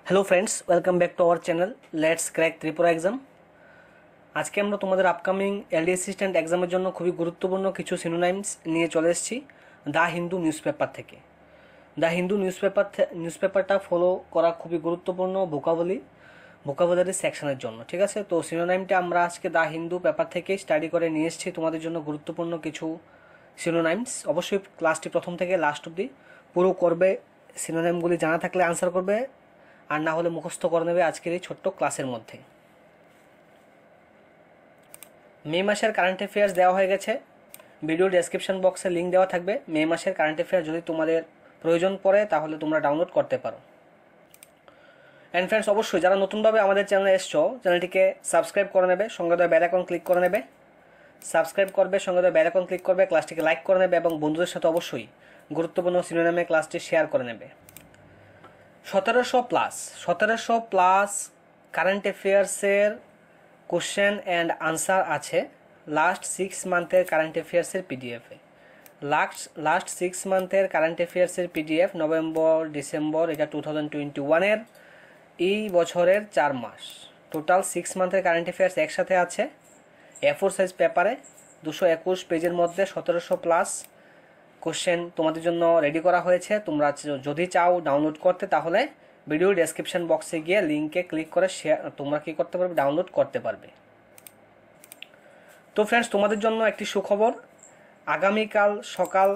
Hello friends, welcome back to our channel let's crack Tripura exam. আজকে আমরা তোমাদের upcoming এলডি assistant এক্সামের জন্য খুবই গুরুত্বপূর্ণ কিছু সিনোনাইমস নিয়ে চলে এসেছি দ্য হিন্দু নিউজ পেপার থেকে। দ্য হিন্দু নিউজপেপারটা ফলো করা খুবই গুরুত্বপূর্ণ ভোকাবুলারি সেকশনের জন্য, ঠিক আছে? তো সিনোনাইমটা আমরা আজকে দ্য হিন্দু পেপার থেকে স্টাডি করে নিয়ে এসেছি তোমাদের জন্য গুরুত্বপূর্ণ কিছু সিনোনাইমস। অবশ্যই ক্লাসটি প্রথম থেকে লাস্ট অবধি পুরো করবে, সিনোনাইমগুলি জানা থাকলে আনসার করবে, আর না হলে মুখস্থ করে নেবে আজকের এই ছোট্ট ক্লাসের মধ্যে। মে মাসের কারেন্ট অ্যাফেয়ার্স দেওয়া হয়ে গেছে, ভিডিও ডেসক্রিপশন বক্সে লিঙ্ক দেওয়া থাকবে। মে মাসের কারেন্ট অ্যাফেয়ার্স যদি তোমাদের প্রয়োজন পড়ে তাহলে তোমরা ডাউনলোড করতে পারো। অ্যান্ড ফ্রেন্ডস, অবশ্যই যারা নতুনভাবে আমাদের চ্যানেলে এসছো, চ্যানেলটিকে সাবস্ক্রাইব করে নেবে, সঙ্গে দেওয়া বেল আইকন ক্লিক করে নেবে, সাবস্ক্রাইব করবে, সঙ্গে দেওয়া বেল আইকন ক্লিক করবে, ক্লাসটিকে লাইক করে নেবে এবং বন্ধুদের সাথে অবশ্যই গুরুত্বপূর্ণ সিনোনিমে ক্লাসটি শেয়ার করে নেবে। 1700 প্লাস কারেন্ট অ্যাফেয়ার্সের কোশ্চেন অ্যান্ড আনসার আছে লাস্ট 6 মান্থের কারেন্ট অ্যাফেয়ার্সের পিডিএফে। লাস্ট 6 মান্থের কারেন্ট অ্যাফেয়ার্সের পিডিএফ নভেম্বর ডিসেম্বর, এটা 2021-এর এই বছরের 4 মাস। টোটাল 6 মান্থের কারেন্ট অ্যাফেয়ার্স একসাথে আছে A4 সাইজ পেপারে 221 পেজের মধ্যে 1700 প্লাস কোশ্চেন তোমাদের জন্য রেডি করা হয়েছে। তোমরা যদি চাও ডাউনলোড করতে তাহলে ভিডিও ডেসক্রিপশন বক্সে গিয়ে লিঙ্কে ক্লিক করে তোমরা কি করতে পারবে, ডাউনলোড করতে পারবে। তো ফ্রেন্ডস, তোমাদের জন্য একটি সুখবর, আগামীকাল সকাল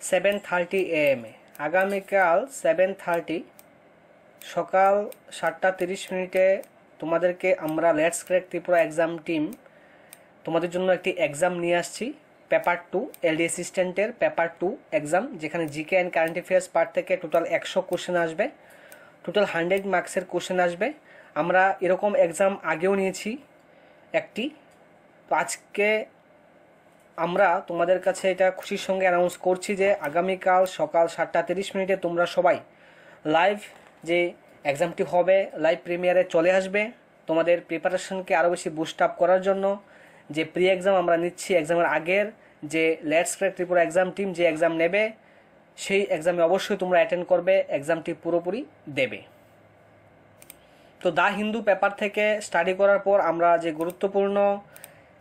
7:30 AM আগামীকাল 7:30 সকাল 7:30 তোমাদেরকে আমরা let's crack Tripura exam team তোমাদের জন্য একটি এক্সাম নিয়ে আসছি, পেপার 2 এলডি অ্যাসিস্ট্যান্টের পেপার 2 এক্সাম, যেখানে GK and current affairs part থেকে টোটাল 100 কোশ্চেন আসবে, টোটাল 100 মার্কসের কোশ্চেন আসবে। আমরা এরকম এক্সাম আগেও নিয়েছি একটি। তো আজকে আমরা তোমাদের কাছে এটা খুশির সঙ্গে অ্যানাউন্স করছি যে আগামীকাল সকাল 7:30 তোমরা সবাই লাইভ যে এক্সামটি হবে লাইভ প্রিমিয়ারে চলে আসবে, তোমাদের প্রিপারেশনকে আরও বেশি বুস্ট আপ করার জন্য। যে প্রি এক্সাম আমরা নিচ্ছি, এক্সামের আগের যে let's crack Tripura exam team যে এক্সাম নেবে সেই এক্সামে অবশ্যই তোমরা অ্যাটেন্ড করবে, এক্সামটি পুরোপুরি দেবে। তো দ্য হিন্দু পেপার থেকে স্টাডি করার পর আমরা যে গুরুত্বপূর্ণ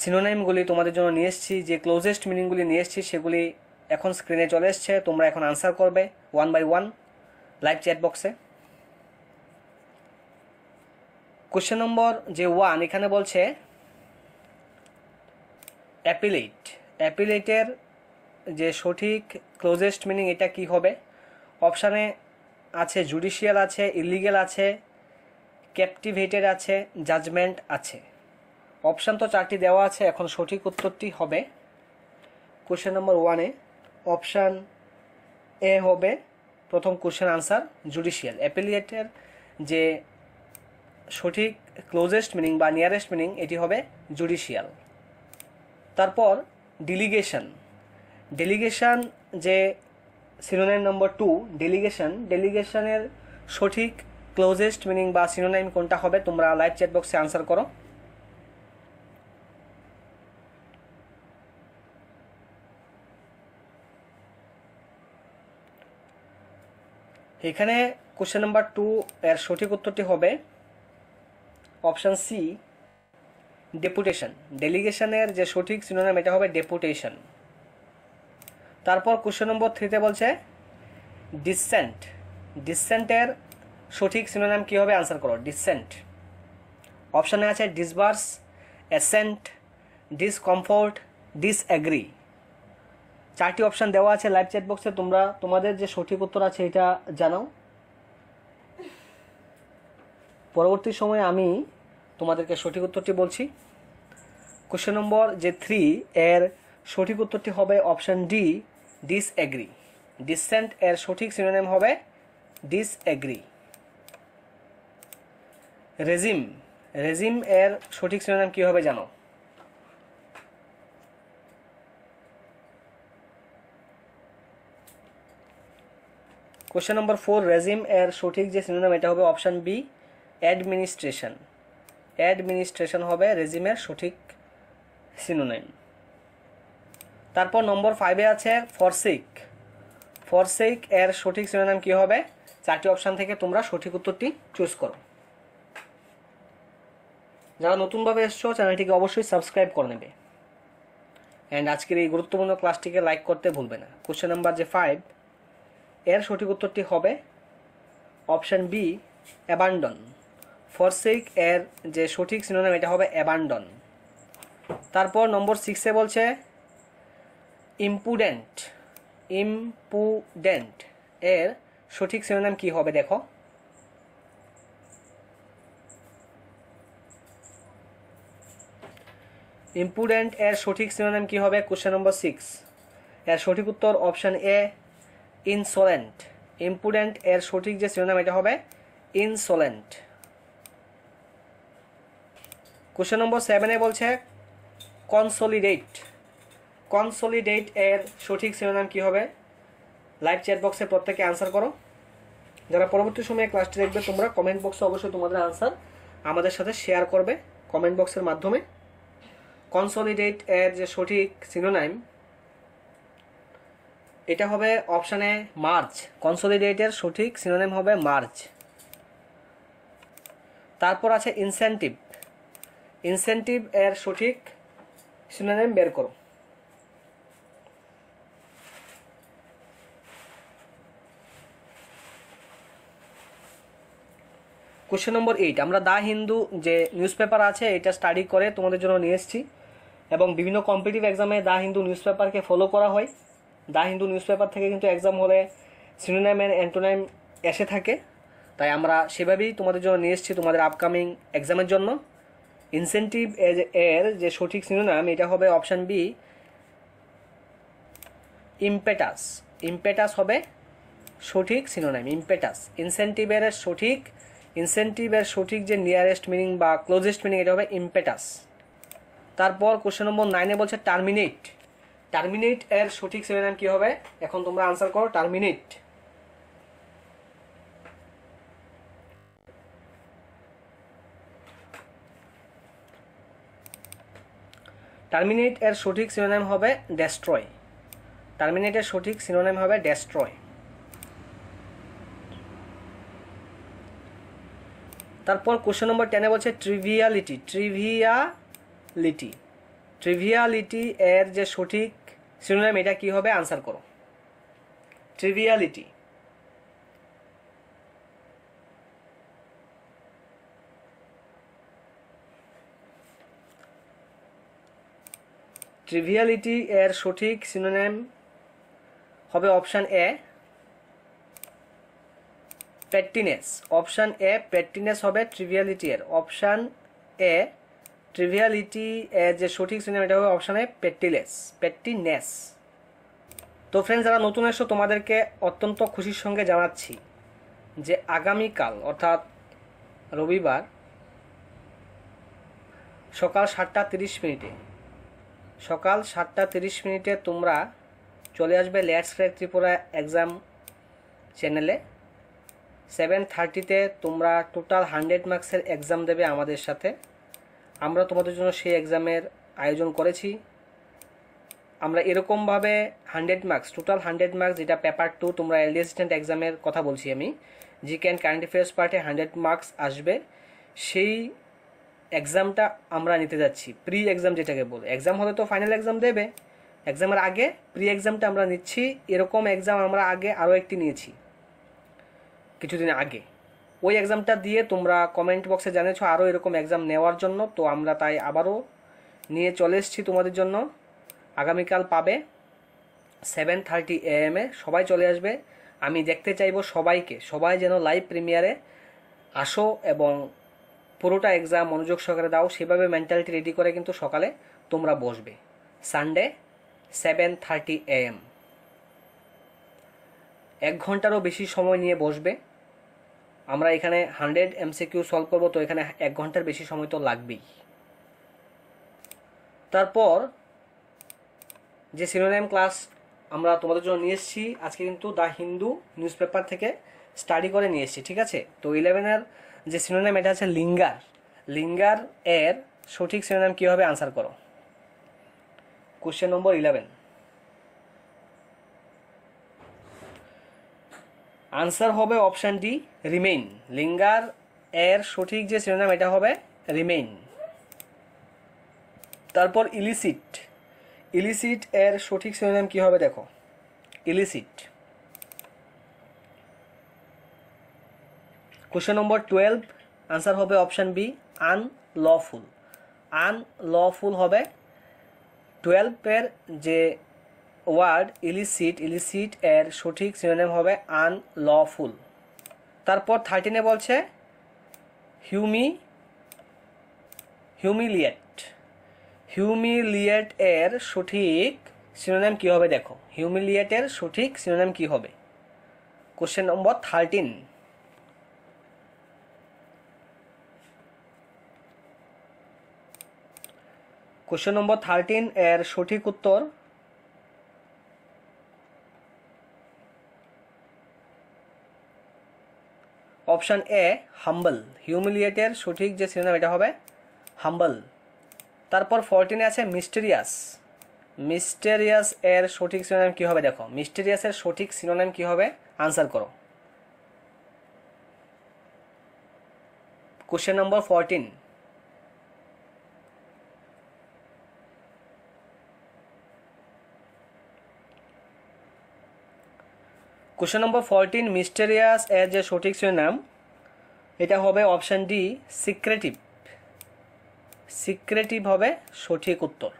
সিনোনাইমগুলি তোমাদের জন্য নিয়ে এসেছি, যে ক্লোজেস্ট মিনিংগুলি নিয়ে এসেছি, সেগুলি এখন স্ক্রিনে চলে এসছে। তোমরা এখন আনসার করবে 1 by 1 লাইভ চ্যাট বক্সে। কোশ্চেন নম্বর যে 1, এখানে বলছে অ্যাপিলেটের যে সঠিক ক্লোজেস্ট মিনিং এটা কি হবে? অপশানে আছে জুডিশিয়াল আছে, ইলিগেল আছে, ক্যাপটিভেটেড আছে, জাজমেন্ট আছে। অপশান তো 4টি দেওয়া আছে, এখন সঠিক উত্তরটি হবে কোশ্চেন নম্বর 1-এ অপশান এ হবে প্রথম কোশ্চেন আনসার, জুডিশিয়াল। অ্যাপিলেটের যে সঠিক ক্লোজেস্ট মিনিং বা নিয়ারেস্ট মিনিং এটি হবে জুডিশিয়াল। তারপর ডেলিগেশন যে সিনোনাইম নম্বর 2, ডেলিগেশনের সঠিক ক্লোজেস্ট মিনিং বা সিনোনাইম কোনটা হবে? তোমরা লাইভ চ্যাট বক্সে আনসার করো। এখানে কোশ্চেন নাম্বার 2 এর সঠিক উত্তরটি হবে অপশান সি, ডেপুটেশন। ডেলিগেশনের যে সঠিক সিনোনিম এটা হবে ডেপুটেশন। তারপর কোশ্চেন নম্বর 3-তে বলছে ডিসেন্টের সঠিক সিনোনিম কি হবে? আনসার করো। ডিসেন্ট অপশানে আছে ডিসবার্স, অ্যাসেন্ট, ডিসকমফোর্ট, ডিসএগ্রি। 4টি অপশান দেওয়া আছে লাইভ চ্যাট বক্সে। তোমরা তোমাদের যে সঠিক উত্তর আছে এটা জানাও। পরবর্তী সময়ে আমি তোমাদেরকে সঠিক উত্তরটি বলছি। কোশ্চেন নম্বর যে 3 এর সঠিক উত্তরটি হবে অপশান ডি, ডিসএগ্রি। ডিসেন্ট এর সঠিক সিনোনিম হবে ডিসএগ্রি। রেজিম এর সঠিক সিনোনিম কি হবে জানো? কোশ্চেন নম্বর 4, রেজিম এর সঠিক যে সিনোনিম এটা হবে অপশান বি, অ্যাডমিনিস্ট্রেশন হবে রেজিমের সঠিক সিনোনিম। তারপর নম্বর 5-এ আছে ফরসেক এর সঠিক সিনোনিম কি হবে? 4টি অপশান থেকে তোমরা সঠিক উত্তরটি চুজ করো। যারা নতুনভাবে এসছো চ্যানেলটিকে অবশ্যই সাবস্ক্রাইব করে নেবে অ্যান্ড আজকের এই গুরুত্বপূর্ণ ক্লাসটিকে লাইক করতে ভুলবে না। কোশ্চেন নাম্বার যে 5 এর সঠিক উত্তরটি হবে অপশান বি, অ্যাবান্ডন। ফরসেক এর যে সঠিক সিনোনিম এটা হবে অ্যাবান্ডন। তারপর নম্বর 6-এ বলছে ইম্পুডেন্ট। ইম্পুডেন্ট এর সঠিক সিনোনিম কি হবে দেখো। ইম্পুডেন্ট এর সঠিক সিনোনিম কি হবে? কোশ্চেন নম্বর 6 এর সঠিক উত্তর অপশন এ, ইনসোলেন্ট। ইম্পুডেন্ট এর সঠিক যে সিনোনিম এটা হবে ইনসোলেন্ট। কোশ্চেন নম্বর 7-এ বলছে কনসোলিডেট। কনসোলিডেট এর সঠিক সিনোনিম কি হবে? লাইভ চ্যাট বক্সে প্রত্যেকে আনসার করো। যারা পরবর্তী সময়ে ক্লাসটি দেখবে তোমরা কমেন্ট বক্সে অবশ্যই তোমাদের আনসার আমাদের সাথে শেয়ার করবে কমেন্ট বক্সের মাধ্যমে। কনসোলিডেট এর যে সঠিক সিনোনিম এটা হবে অপশানে মার্জ। কনসোলিডেট এর সঠিক সিনোনিম হবে মার্জ। তারপর আছে ইনসেন্টিভ। ইনসেন্টিভ এর সঠিক সিনোনিম বের করো। কোশ্চেন নম্বর 8 আমরা দ্য হিন্দু যে নিউজ পেপার আছে এটা স্টাডি করে তোমাদের জন্য নিয়ে এসেছি এবং বিভিন্ন কম্পিটিটিভ এক্সামে দ্য হিন্দু নিউজ পেপারকে ফলো করা হয়। দ্য হিন্দু নিউজ পেপার থেকে কিন্তু এক্সাম হলে সিনোনিম এন্ড অ্যান্টোনিম এসে থাকে, তাই আমরা সেভাবেই তোমাদের জন্য নিয়ে এসেছি তোমাদের আপকামিং এক্সামের জন্য। ইনসেন্টিভ এর যে সঠিক সিনোনিম এটা হবে অপশান বি, ইম্পেটাস। ইম্পেটাস হবে সঠিক সিনোনিম, ইম্পেটাস। ইনসেন্টিভের সঠিক যে নিয়ারেস্ট মিনিং বা ক্লোজেস্ট মিনিং এটা হবে ইম্পেটাস। তারপর কোশ্চেন নম্বর 9-এ বলছে টার্মিনেট। টার্মিনেট এর সঠিক সিনোনিম কি হবে? এখন তোমরা আনসার করো। টার্মিনেট। টার্মিনেট এর সঠিক সিনোনিম হবে ডেস্ট্রয়। টার্মিনেট এর সঠিক সিনোনিম হবে ডেস্ট্রয়। তারপর কোশ্চেন নম্বর 10-এ বলছে ট্রিভিয়ালিটি। ট্রিভিয়ালিটি। ট্রিভিয়ালিটি এর যে সঠিক সিনোনিম এটা কি হবে? আনসার করো। ট্রিভিয়ালিটি। ট্রিভিয়ালিটি এর সঠিক সিনোনিম হবে অপশান এ, পেট্টিনেস। অপশান এ পেট্টিনেস হবে ট্রিভিয়ালিটি এর। অপশান এ ট্রিভিয়ালিটি এর যে সঠিক সিনোনিম এটা হবে অপশান এ, পেট্টিনেস। তো ফ্রেন্ডস, যারা নতুন এসো তোমাদেরকে অত্যন্ত খুশির সঙ্গে জানাচ্ছি যে আগামীকাল অর্থাৎ রবিবার সকাল 7:30 তোমরা চলে আসবে লেটস ক্র্যাক ত্রিপুরা এক্সাম চ্যানেলে। 7:30-তে তোমরা টোটাল 100 মার্কসের এক্সাম দেবে আমাদের সাথে। আমরা তোমাদের জন্য সেই এক্সামের আয়োজন করেছি। আমরা এরকমভাবে 100 মার্কস, টোটাল 100 মার্কস, যেটা পেপার 2 তোমরা এলডি অ্যাসিস্ট্যান্ট এক্সামের কথা বলছি আমি, জিকে অ্যান্ড কারেন্ট অ্যাফেয়ার্স পার্টে 100 মার্কস আসবে। সেই এক্সামটা আমরা নিতে যাচ্ছি, প্রি এক্সাম যেটাকে বলে। এক্সাম হলে তো ফাইনাল এক্সাম দেবে, এক্সামের আগে প্রি এক্সামটা আমরা নিচ্ছি। এরকম এক্সাম আমরা আগে আরও একটি নিয়েছি কিছুদিন আগে। ওই এক্সামটা দিয়ে তোমরা কমেন্ট বক্সে জানিয়েছো আরও এরকম এক্সাম নেওয়ার জন্য, তো আমরা তাই আবারও নিয়ে চলে এসেছি তোমাদের জন্য। আগামীকাল পাবে 7:30 AM সবাই চলে আসবে। আমি দেখতে চাইবো সবাই যেন লাইভ প্রিমিয়ারে আসো এবং পুরোটা এক্সাম মনোযোগ সহকারে দাও। সেভাবে মেন্টালিটি রেডি করে কিন্তু সকালে তোমরা বসবে। সানডে 7:30 AM 1 ঘন্টারও বেশি সময় নিয়ে বসবে। আমরা এখানে 100 MCQ সলভ করবো, তো এখানে 1 ঘন্টার বেশি সময় তো লাগবেই। তারপর যে সিনোনিম ক্লাস আমরা তোমাদের জন্য নিয়ে এসেছি আজকে, কিন্তু দ্য হিন্দু নিউজ পেপার থেকে স্টাডি করে নিয়ে এসেছি, ঠিক আছে? তো 11-এর যে সিনোনিম এটা আছে লিঙ্গার। লিঙ্গার এর সঠিক সিনোনিম কী হবে? আনসার করো। Question number 11। আনসার হবে অপশান ডি রিমেইন। লিঙ্গার এর সঠিক যে সিনোনিম এটা হবে রিমেইন। তারপর ইলিসিট, ইলিসিট এর সঠিক সিনোনিম কি হবে দেখো, ইলিসিট। কোশ্চেন নম্বর 12 আনসার হবে অপশান বি আনলফুল। আনলফুল হবে 12 এর যে ওয়ার্ড ইলিসিট, ইলিসিট এর সঠিক সিনোনিম হবে আনলফুল। তারপর 13 বলছে হিউমিলিয়েট। হিউমিলিয়েট এর সঠিক সিনোনিম কি হবে দেখো, হিউমিলিয়েট এর সঠিক সিনোনিম কি হবে। কোশ্চেন নম্বর 13 কোশ্চেন নম্বর 13 এর সঠিক উত্তর অপশান এ হাম্বল। হিউমিলিয়েটের সঠিক যে সিনোনিম এটা হবে হাম্বল। তারপর 14 আছে মিস্টেরিয়াস। মিস্টেরিয়াস এর সঠিক সিনোনিম কি হবে দেখো, মিস্টেরিয়াসের সঠিক সিনোনিম কি হবে আনসার করো। Question number 14 question number 14 mysterious এর যে সঠিক সিনোনিম এটা হবে অপশান ডি সিক্রেটিভ। সিক্রেটিভ হবে সঠিক উত্তর।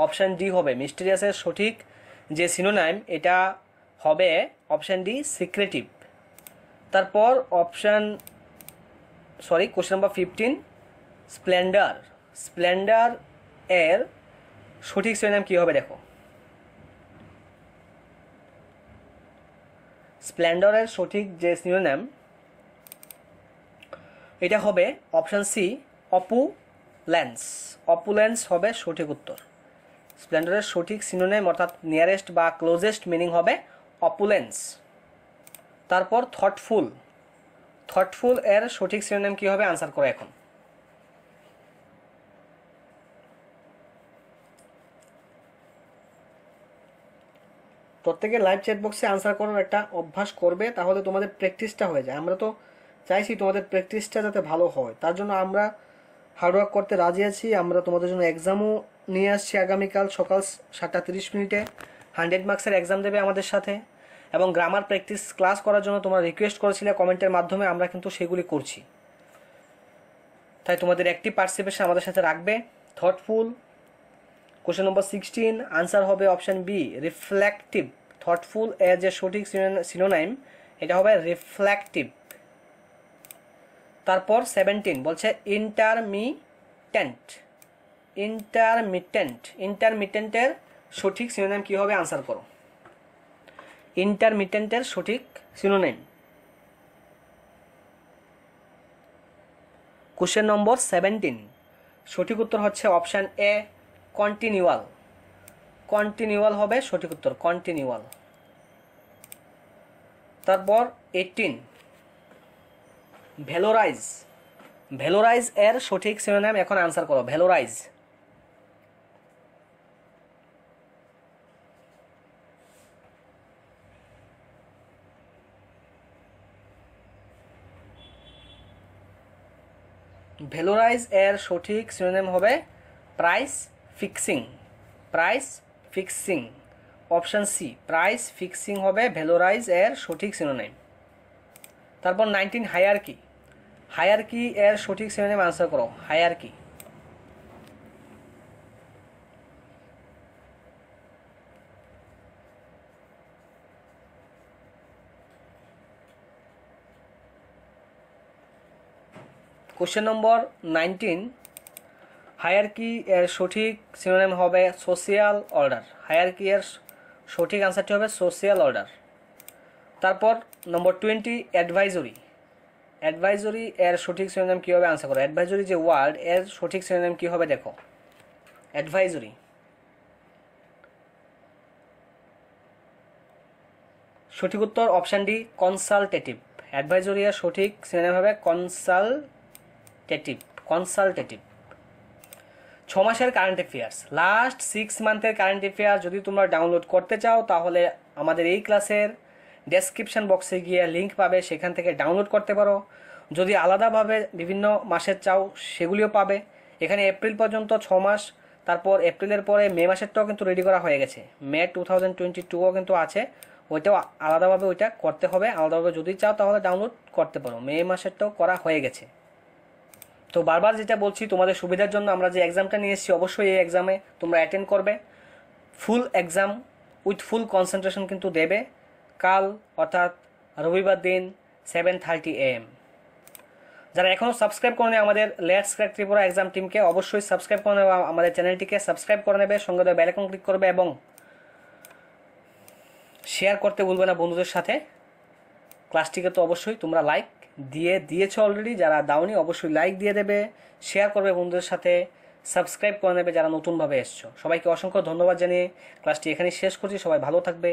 অপশান ডি হবে মিস্টেরিয়াসের সঠিক যে সিনোনিম এটা হবে অপশান ডি সিক্রেটিভ। তারপর কোশ্চেন নম্বর 15 স্প্লেন্ডার। স্প্লেন্ডার এর সঠিক সিনোনিম কি হবে দেখো, স্প্লেন্ডারের সঠিক যে সিনোনিম এটা হবে অপশান সি অপুলেন্স। অপুলেন্স হবে সঠিক উত্তর। স্প্লেন্ডারের সঠিক সিনোনিম অর্থাৎ নিয়ারেস্ট বা ক্লোজেস্ট মিনিং হবে অপুলেন্স। তারপর থটফুল। থটফুল এর সঠিক সিনোনিম কি হবে আনসার করো এখন। প্রত্যেকের লাইভ চ্যাট বক্সে আনসার করার একটা অভ্যাস করবে, তাহলে তোমাদের প্র্যাকটিসটা হয়ে যায়। আমরা তো চাইছি তোমাদের প্র্যাকটিসটা যাতে ভালো হয়, তার জন্য আমরা হার্ডওয়ার্ক করতে রাজি আছি। আমরা তোমাদের জন্য এক্সামও নিয়ে আসছি আগামীকাল সকাল 7:30 100 মার্কসের এক্সাম দেবে আমাদের সাথে। এবং গ্রামার প্র্যাকটিস ক্লাস করার জন্য তোমরা রিকোয়েস্ট করেছিলে কমেন্টের মাধ্যমে, আমরা কিন্তু সেগুলি করছি। তাই তোমাদের অ্যাক্টিভ পার্টিসিপেশন আমাদের সাথে রাখবে। থটফুল। কোশ্চেন নম্বর 16 আনসার হবে অপশান বি রিফ্লেকটিভ। থটফুল এর যে সঠিক সিনোনিম এটা হবে রিফ্লেকটিভ। তারপর 17 বলছে ইন্টারমিটেন্ট। ইন্টারমিটেন্ট। ইন্টারমিটেন্টের সঠিক সিনোনিম কি হবে আনসার করো। ইন্টারমিটেন্টের সঠিক সিনোনিম। কোশ্চেন নম্বর 17 সঠিক উত্তর হচ্ছে অপশান এ কন্টিনিউয়াল। কন্টিনিউয়াল হবে সঠিক উত্তর, কন্টিনিউয়াল। তারপর 18 ভ্যালোরাইজ। ভ্যালোরাইজ এর সঠিক সিনোনিম এখন আনসার করো, ভ্যালোরাইজ। ভ্যালোরাইজ এর সঠিক সিনোনিম হবে price fixing. Price fixing. Option C price fixing হবে ভ্যালোরাইজ এর সঠিক সিনোনিম। তারপর 19 হায়ারকি। হায়ারকি এর সঠিক সিনোনিম আনসার করো, হায়ারকি। কোশ্চেন নম্বর 19 হায়ারকি এর সঠিক সিনোনিম হবে সোশিয়াল অর্ডার। হায়ারকি এর সঠিক আনসারটি হবে সোশিয়াল অর্ডার। তারপর নম্বর 20 অ্যাডভাইজরি। অ্যাডভাইজরি এর সঠিক সিনোনিম কী হবে আনসার করো। অ্যাডভাইজরি যে ওয়ার্ড এর সঠিক সিনোনিম কী হবে দেখো, অ্যাডভাইজরি। সঠিক উত্তর অপশান ডি কনসালটেটিভ। অ্যাডভাইজরি এর সঠিক সিনোনিম হবে কনসালটেটিভ। কনসালটেটিভ। 6 মাসের কারেন্ট অ্যাফেয়ার্স, লাস্ট 6 মান্থের কারেন্ট অ্যাফেয়ার্স যদি তোমরা ডাউনলোড করতে চাও তাহলে আমাদের এই ক্লাসের ডেসক্রিপশন বক্সে গিয়ে লিঙ্ক পাবে, সেখান থেকে ডাউনলোড করতে পারো। যদি আলাদাভাবে বিভিন্ন মাসের চাও সেগুলিও পাবে। এখানে এপ্রিল পর্যন্ত 6 মাস, তারপর এপ্রিলের পরে মে মাসেরটাও কিন্তু রেডি করা হয়ে গেছে। মে 2022ও কিন্তু আছে, ওইটাও আলাদাভাবে ওইটা করতে হবে। আলাদাভাবে যদি চাও তাহলে ডাউনলোড করতে পারো। মে মাসেরটাও করা হয়ে গেছে। তো বারবার যেটা বলছি, তোমাদের সুবিধার জন্য আমরা যে এক্সামটা নিয়ে এসেছি, অবশ্যই এই এক্সামে তোমরা অ্যাটেন্ড করবে। ফুল এক্সাম উইথ ফুল কনসেন্ট্রেশন কিন্তু দেবে কাল, অর্থাৎ রবিবার দিন 7:30 AM। যারা এখনও সাবস্ক্রাইব করে নেবে আমাদের লেটস ক্র্যাক ত্রিপুরা এক্সাম টিমকে, অবশ্যই সাবস্ক্রাইব করে নেবে, আমাদের চ্যানেলটিকে সাবস্ক্রাইব করে নেবে, সঙ্গে বেল আইকন ক্লিক করবে এবং শেয়ার করতে ভুলবে না বন্ধুদের সাথে। ক্লাসটিকে তো অবশ্যই তোমরা লাইক দিয়েছো অলরেডি, যারা দাওনি অবশ্যই লাইক দিয়ে দেবে, শেয়ার করবে বন্ধুদের সাথে, সাবস্ক্রাইব করে নেবে যারা নতুনভাবে এসছো। সবাইকে অসংখ্য ধন্যবাদ জানিয়ে ক্লাসটি এখানেই শেষ করছি। সবাই ভালো থাকবে,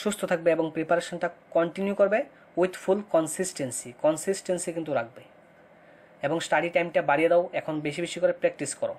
সুস্থ থাকবে এবং প্রিপারেশনটা কন্টিনিউ করবে উইথ ফুল কনসিস্টেন্সি কিন্তু রাখবে এবং স্টাডি টাইমটা বাড়িয়ে দাও। এখন বেশি বেশি করে প্র্যাকটিস করো।